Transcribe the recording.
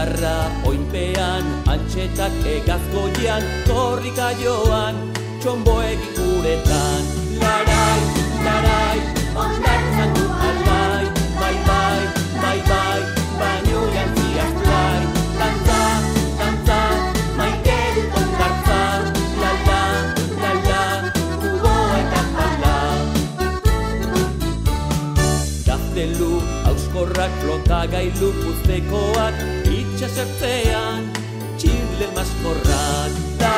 Gitarra oinpean, antxetak egazgoian, korrika joan, txomboek ikuretan. Larai, larai, ondartzan du alai, bai, bai, bai, bai, baino jantziaz lai. Dantza, dantza, maite dut ondartza, lala, lala, kuboa eta pala. Gaztelu, auskorrak, flotagailu puztekoak, itxasertzean, txirle maskorrak.